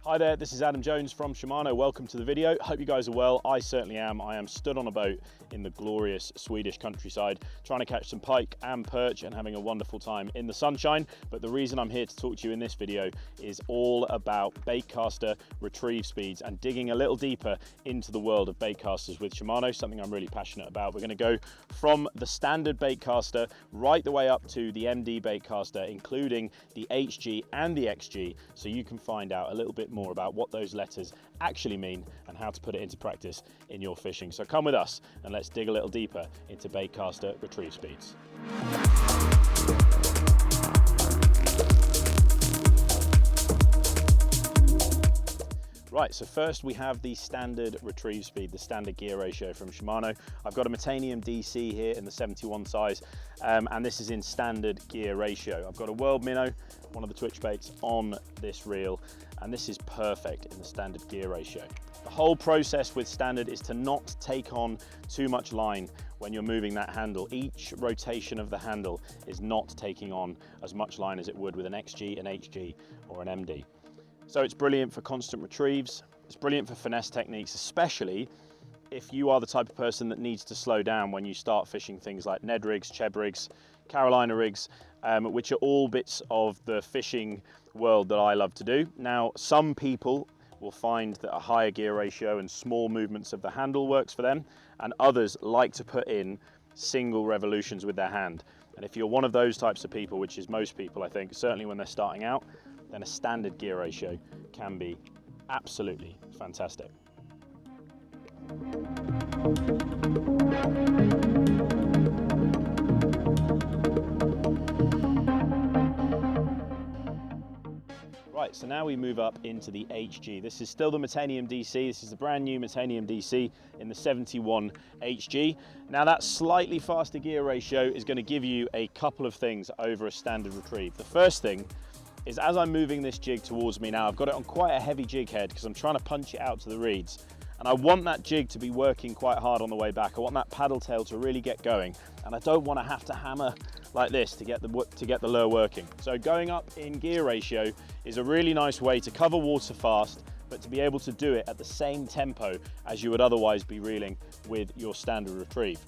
Hi there, this is Adam Jones from Shimano. Welcome to the video. Hope you guys are well. I certainly am. I am stood on a boat in the glorious Swedish countryside, trying to catch some pike and perch and having a wonderful time in the sunshine. But the reason I'm here to talk to you in this video is all about baitcaster retrieve speeds and digging a little deeper into the world of baitcasters with Shimano, something I'm really passionate about. We're going to go from the standard baitcaster right the way up to the MD baitcaster, including the HG and the XG, so you can find out a little bit more about what those letters actually mean and how to put it into practice in your fishing. So come with us and let's dig a little deeper into baitcaster retrieve speeds. Right, so first we have the standard retrieve speed, the standard gear ratio from Shimano. I've got a Metanium DC here in the 71 size, and this is in standard gear ratio. I've got a World Minnow, one of the twitch baits, on this reel, and this is perfect in the standard gear ratio. The whole process with standard is to not take on too much line when you're moving that handle. Each rotation of the handle is not taking on as much line as it would with an XG, an HG, or an MD. So it's brilliant for constant retrieves, it's brilliant for finesse techniques, especially if you are the type of person that needs to slow down when you start fishing things like Ned rigs, Cheb rigs, Carolina rigs, which are all bits of the fishing world that I love to do. Now, some people will find that a higher gear ratio and small movements of the handle works for them, and others like to put in single revolutions with their hand. And if you're one of those types of people, which is most people I think, certainly when they're starting out, then a standard gear ratio can be absolutely fantastic. Right, so now we move up into the HG. This is still the Metanium DC. This is the brand new Metanium DC in the 71 HG. Now that slightly faster gear ratio is going to give you a couple of things over a standard retrieve. The first thing is, as I'm moving this jig towards me now, I've got it on quite a heavy jig head because I'm trying to punch it out to the reeds. And I want that jig to be working quite hard on the way back. I want that paddle tail to really get going. And I don't want to have to hammer like this to get the lure working. So going up in gear ratio is a really nice way to cover water fast, but to be able to do it at the same tempo as you would otherwise be reeling with your standard retrieve.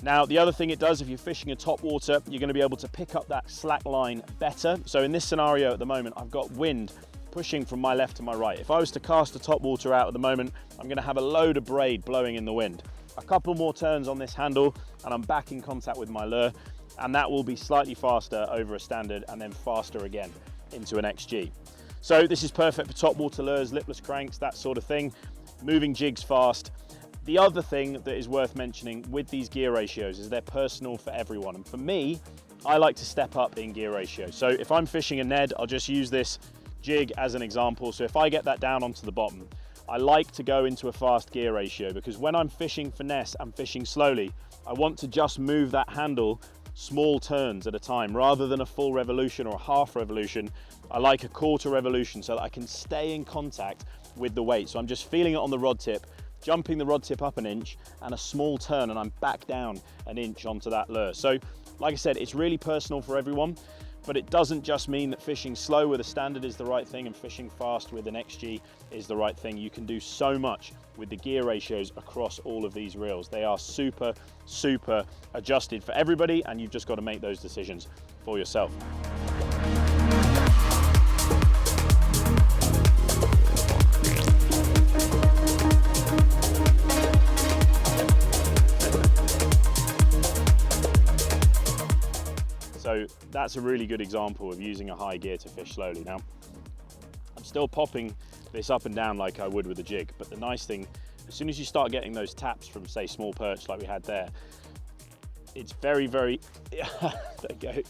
Now, the other thing it does, if you're fishing a top water, you're going to be able to pick up that slack line better. So in this scenario at the moment, I've got wind pushing from my left to my right. If I was to cast a top water out at the moment, I'm going to have a load of braid blowing in the wind. A couple more turns on this handle and I'm back in contact with my lure, and that will be slightly faster over a standard and then faster again into an XG. So this is perfect for top water lures, lipless cranks, that sort of thing, moving jigs fast. The other thing that is worth mentioning with these gear ratios is they're personal for everyone. And for me, I like to step up in gear ratio. So if I'm fishing a Ned, I'll just use this jig as an example. So if I get that down onto the bottom, I like to go into a fast gear ratio because when I'm fishing finesse, I'm fishing slowly. I want to just move that handle small turns at a time rather than a full revolution or a half revolution. I like a quarter revolution so that I can stay in contact with the weight. So I'm just feeling it on the rod tip, jumping the rod tip up an inch and a small turn, and I'm back down an inch onto that lure. So like I said, it's really personal for everyone, but it doesn't just mean that fishing slow with a standard is the right thing and fishing fast with an XG is the right thing. You can do so much with the gear ratios across all of these reels. They are super, super adjusted for everybody, and you've just got to make those decisions for yourself. So that's a really good example of using a high gear to fish slowly. Now, I'm still popping this up and down like I would with a jig, but the nice thing, as soon as you start getting those taps from, say, small perch like we had there, it's very, there you go.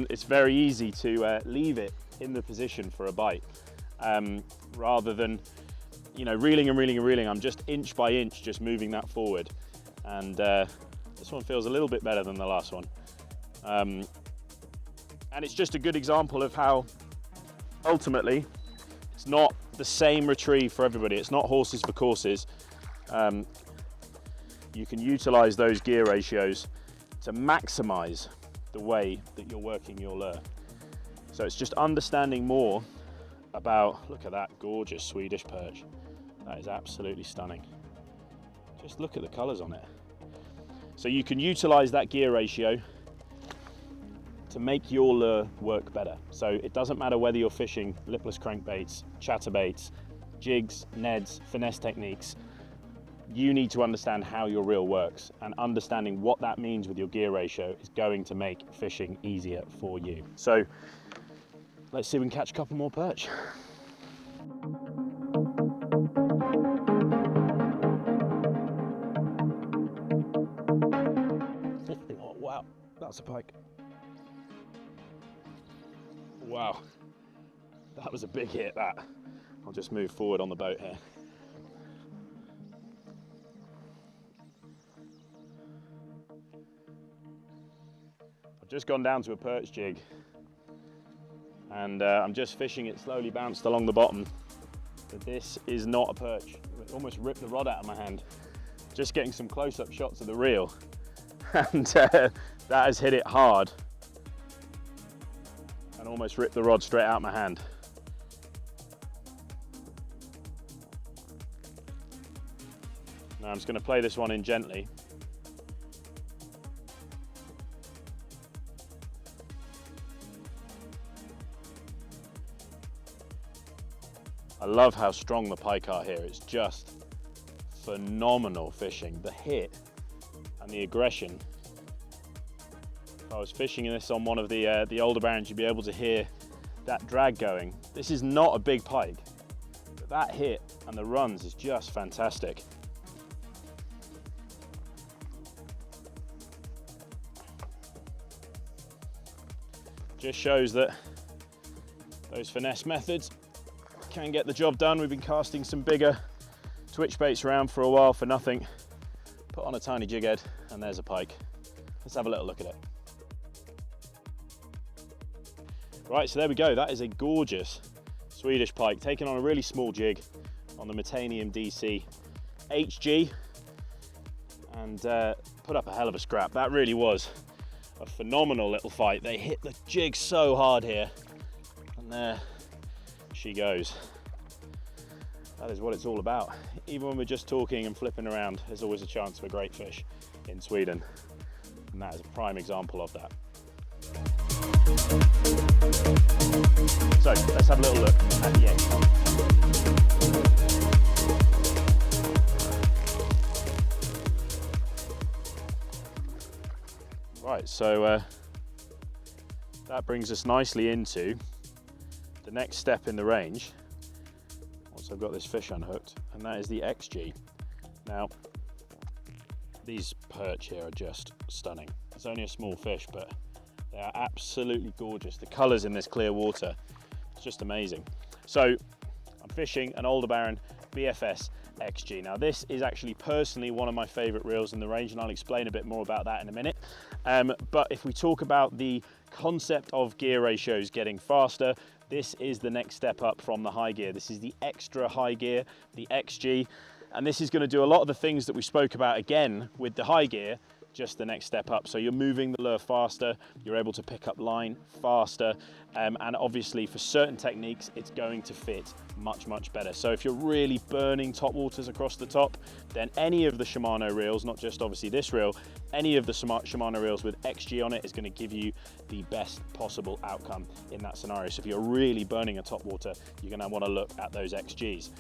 It's very easy to leave it in the position for a bite, rather than, you know, reeling and reeling and reeling. I'm just inch by inch, just moving that forward. And this one feels a little bit better than the last one. And it's just a good example of how ultimately it's not the same retrieve for everybody. It's not horses for courses. You can utilize those gear ratios to maximize the way that you're working your lure. So it's just understanding more about, look at that gorgeous Swedish perch. That is absolutely stunning. Just look at the colors on it. So you can utilize that gear ratio to make your lure work better. So it doesn't matter whether you're fishing lipless crankbaits, chatterbaits, jigs, neds, finesse techniques, you need to understand how your reel works, and understanding what that means with your gear ratio is going to make fishing easier for you. So let's see if we can catch a couple more perch. Oh, wow, that's a pike. Wow, that was a big hit, that. I'll just move forward on the boat here. I've just gone down to a perch jig, and I'm just fishing it, slowly bounced along the bottom. But this is not a perch. It almost ripped the rod out of my hand. Just getting some close-up shots of the reel, and that has hit it hard and almost ripped the rod straight out of my hand. Now I'm just going to play this one in gently. I love how strong the pike are here. It's just phenomenal fishing. The hit and the aggression. If I was fishing this on one of the Aldebarans, you'd be able to hear that drag going. This is not a big pike, but that hit and the runs is just fantastic. Just shows that those finesse methods can get the job done. We've been casting some bigger twitch baits around for a while for nothing. Put on a tiny jig head and there's a pike. Let's have a little look at it. Right, so there we go. That is a gorgeous Swedish pike taken on a really small jig on the Metanium DC HG, and put up a hell of a scrap. That really was a phenomenal little fight. They hit the jig so hard here, and there she goes. That is what it's all about. Even when we're just talking and flipping around, there's always a chance for a great fish in Sweden, and that is a prime example of that. So let's have a little look at the end. Right, so that brings us nicely into the next step in the range once I've got this fish unhooked, and that is the XG. Now, these perch here are just stunning. It's only a small fish, but they are absolutely gorgeous. The colours in this clear water, it's just amazing. So I'm fishing an Aldebaran BFS XG. Now this is actually personally one of my favourite reels in the range, and I'll explain a bit more about that in a minute. But if we talk about the concept of gear ratios getting faster, this is the next step up from the high gear. This is the extra high gear, the XG, and this is going to do a lot of the things that we spoke about again with the high gear, just the next step up. So you're moving the lure faster, you're able to pick up line faster, and obviously for certain techniques it's going to fit much better. So if you're really burning top waters across the top, then any of the Shimano reels, not just obviously this reel, any of the Shimano reels with XG on it is going to give you the best possible outcome in that scenario. So if you're really burning a top water, you're going to want to look at those XGs.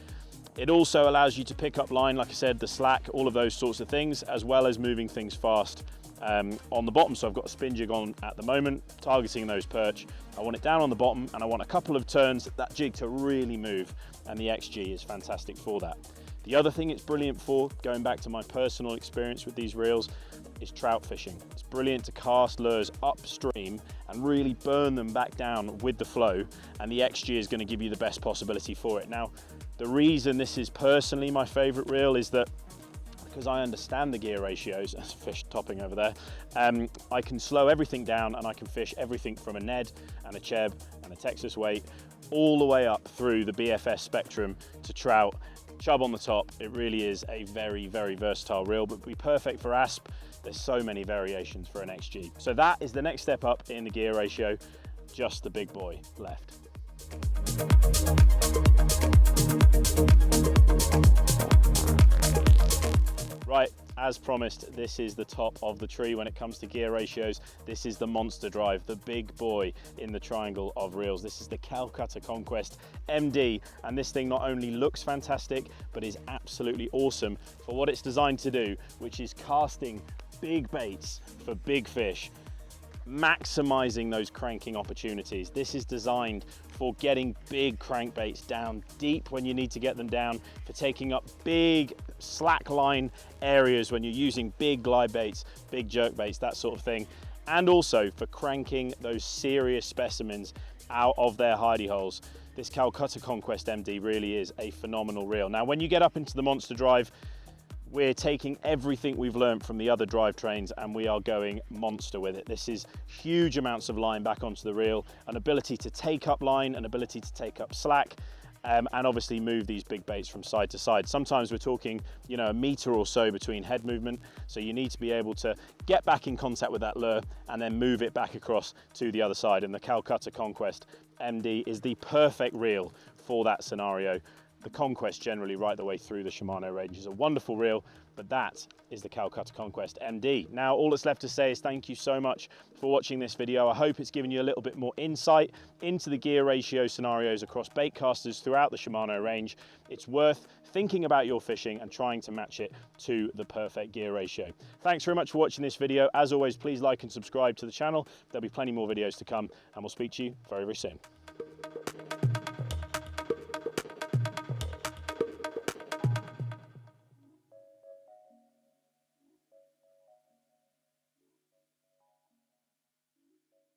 It also allows you to pick up line, like I said, the slack, all of those sorts of things, as well as moving things fast on the bottom. So I've got a spin jig on at the moment, targeting those perch. I want it down on the bottom, and I want a couple of turns, that jig to really move, and the XG is fantastic for that. The other thing it's brilliant for, going back to my personal experience with these reels, is trout fishing. It's brilliant to cast lures upstream and really burn them back down with the flow, and the XG is going to give you the best possibility for it. Now, the reason this is personally my favorite reel is that because I understand the gear ratios, there's a fish topping over there, I can slow everything down and I can fish everything from a Ned and a Cheb and a Texas weight all the way up through the BFS spectrum to trout, chub on the top. It really is a very versatile reel, but be perfect for asp. There's so many variations for an XG. So that is the next step up in the gear ratio, just the big boy left. Right, as promised, this is the top of the tree when it comes to gear ratios. This is the monster drive, the big boy in the triangle of reels. This is the Calcutta Conquest MD, and this thing not only looks fantastic, but is absolutely awesome for what it's designed to do, which is casting big baits for big fish, maximizing those cranking opportunities. This is designed for getting big crankbaits down deep when you need to get them down, for taking up big slack line areas when you're using big glide baits, big jerk baits, that sort of thing, and also for cranking those serious specimens out of their hidey holes. This Calcutta Conquest MD really is a phenomenal reel. Now, when you get up into the monster drive, we're taking everything we've learned from the other drivetrains and we are going monster with it. This is huge amounts of line back onto the reel, an ability to take up line, an ability to take up slack, and obviously move these big baits from side to side. Sometimes we're talking, you know, a meter or so between head movement, so you need to be able to get back in contact with that lure and then move it back across to the other side. And the Calcutta Conquest MD is the perfect reel for that scenario. The Conquest generally right the way through the Shimano range is a wonderful reel, but that is the Calcutta Conquest MD. Now, all that's left to say is thank you so much for watching this video. I hope it's given you a little bit more insight into the gear ratio scenarios across baitcasters throughout the Shimano range. It's worth thinking about your fishing and trying to match it to the perfect gear ratio. Thanks very much for watching this video. As always, please like and subscribe to the channel. There'll be plenty more videos to come, and we'll speak to you very, very soon.